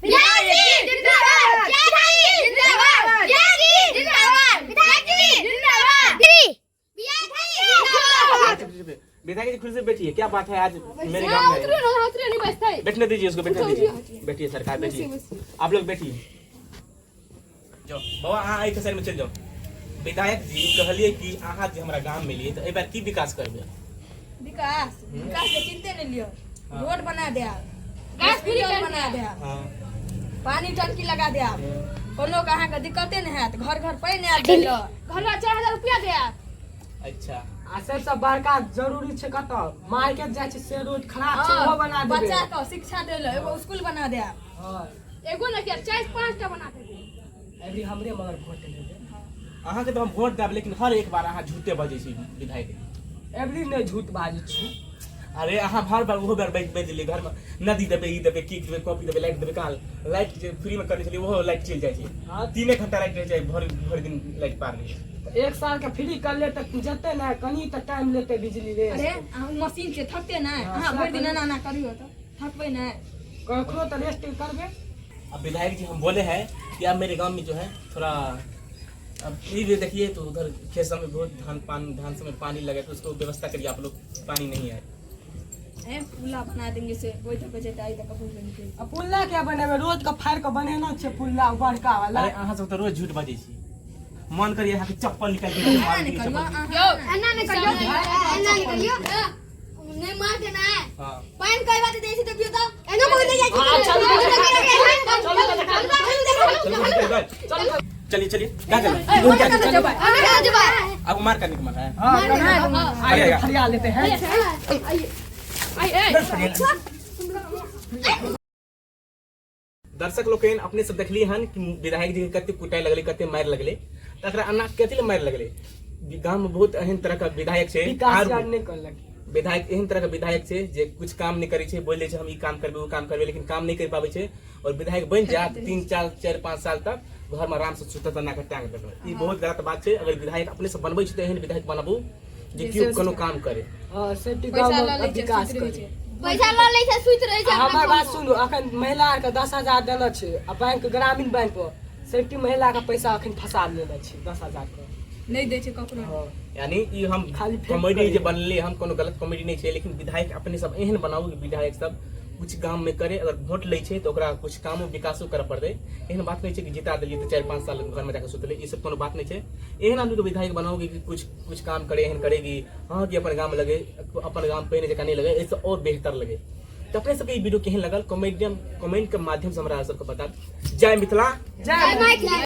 विधायक जी खुद से बैठिए, क्या बात है आज मेरे गांव में? बैठने दीजिए उसको, बैठने दीजिए। बैठिए सरकार, बैठिए। आप लोग बैठिए। जाओ बाबा, अहाँ एक साइड में चल जाओ। विधायक जी कहलिए कि अहाँ जे हमरा गांव में लिए तो एक बार की विकास करबे? विकास के चिंते नहीं लियो। रोड बना दे, हॉस्पिटल बना दे, पानी टंकी लगा दे। कोनो कहाँ का दिक्कते नहीं है। घर घर पानी आ गेल, घर 4000 रुपया दे। अच्छा, आ सबसे बड़का जरूरी छै कत मार्केट जाय छै से रोड खराब छै, वो बना देबे। बच्चा को शिक्षा दे लो, एगो स्कूल बना दे। हां, एगो ना के 4-5 टा बना दे। अभी हमरे मगर वोट देबे। अहाँ के तो हम वोट देब, लेकिन हर एक बार अहाँ झूठे बजै छी विधायक। एवरी नहीं झूठ बाजै छी। अरे अहाँ हर बार वो बार बैठ दिल्ली घर में नदी देबे, ई देबे, केक देबे, कॉफी देबे, लाइट देबे। काल लाइट जे फ्री में करने छलिए वो लाइट चल जाय छै। हां, 3 घंटा लाइट रह जाय, भर दिन लाइट पार नहीं। एक साल का फ्री कर ले तक जते ना कनी त टाइम लेते बिजली रे। अरे मशीन से थकते ना, हां भर दिन ना करियो तो थकबे ना। कखनो त रेस्ट करबे। अब विधायक जी हम बोले हैं कि अब मेरे गांव में जो है थोड़ा, अब ये भी देखिए तो उधर खेत में बहुत धान समय पानी लगे तो उसको व्यवस्था करिए आप लोग, पानी नहीं है। पुल्ला बना देंगे से कोई तो बचे आई तक कपूर लेंगे। अब पुल्ला क्या बनेबे? रोज का फाड़ के बनेना छै पुल्ला बड़का वाला। अरे अहाँ सब तो रोज झूठ बाजै छी। मन करिए अहाँ के चप्पल निकाल के मार दी। यो एना नहीं करियो, एना नहीं करियो। नहीं मार देना है। हां, पानी कई बात देसी तो पियो तो एनो कोई ले जाए। चलिए चलिए, क्या चल रहा है? अब मार करने का मन है? हां, आइए फरिया लेते हैं। दर्शक लोग अपने सब देखली हन कि विधायक जी के कते कुटाई लगले, कते मार लगले, तकरा अन्ना कते मार लगले। गांव में बहुत एहन तरह का विधायक छे, विधायक एहन तरह का विधायक छे जे कुछ काम नहीं करे छे, बोले छे हम ई काम करबे, वो काम करबे, लेकिन काम नहीं कर पावे छे। और विधायक बन जा 3-4-5 साल तक घर में आराम से सुतत ना के टांग देबे। ई बहुत गलत बात छे। अगर विधायक अपने से बनबै छे तो एहन विधायक बनाबू जे केओ कोनो काम करे। हां, सेफ्टी गांव में विकास करे। पैसा ल लै छै, सुत रहे छै। हमर बात सुनू, अखन महिला के 10,000 देना छै आ बैंक ग्रामीण बैंक पर सेफ्टी महिला का पैसा अखन फसा लेना छै 10,000 के नहीं दे छै ककरो। यानी ई हम कॉमेडी जे बनले, हम कोनो गलत कॉमेडी नहीं छै, लेकिन विधायक अपने सब एहन बनाऊ कि विधायक सब कुछ काम में करे। अगर वोट लै छै तो ओकरा कुछ कामो विकासो करे पड़ते। एहन बात नहीं छै कि जिता देलिए तो 4-5 साल घर में जाकर सुतले, ई सब कोनो बात नहीं छै। एहन आदमी को विधायक बनाओगे कि कुछ काम करे, एहन करेगी हाँ कि अपन गांव में लगे, अपन गांव पे जगह नहीं लगे, इससे और बेहतर लगे। तो अपने सबके वीडियो केहन लगल कमेंट के माध्यम से हमरा सबके बता। जय मिथिला, जय मैथिली।